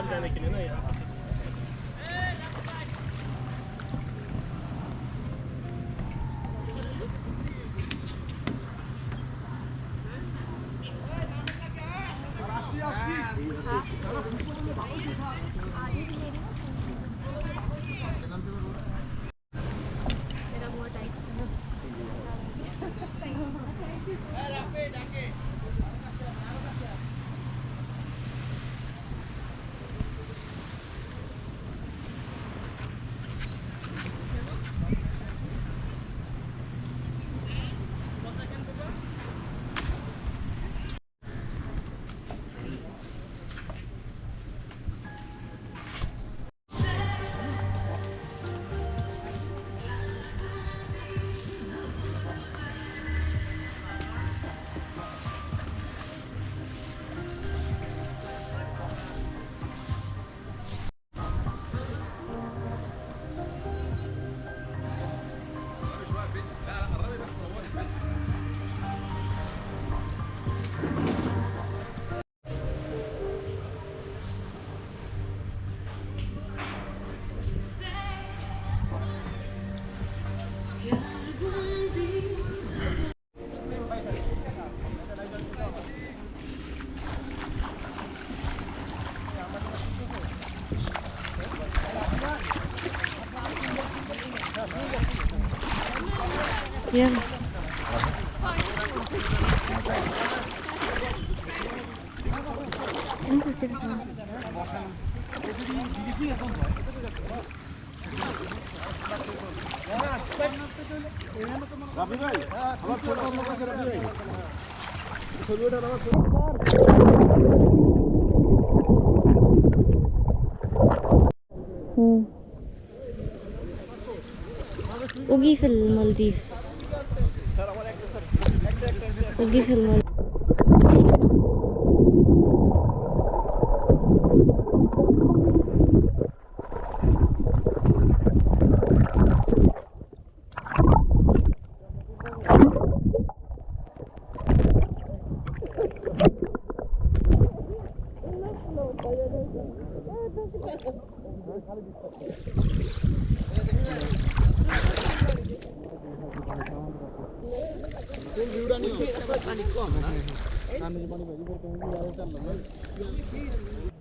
बाहर जाने के लिए ना यहाँ पे। मेरा मुंह tight Yan. Ano sa telepono? রাবি ভাই আমার ছোট লোক আছে রাবি ভাই ছবিটা আমার وقي في المالديف. وقي في المالديف. ভিউটা নিও পানি কম না পানি পানি বেশি করে তুমি আর চাললো না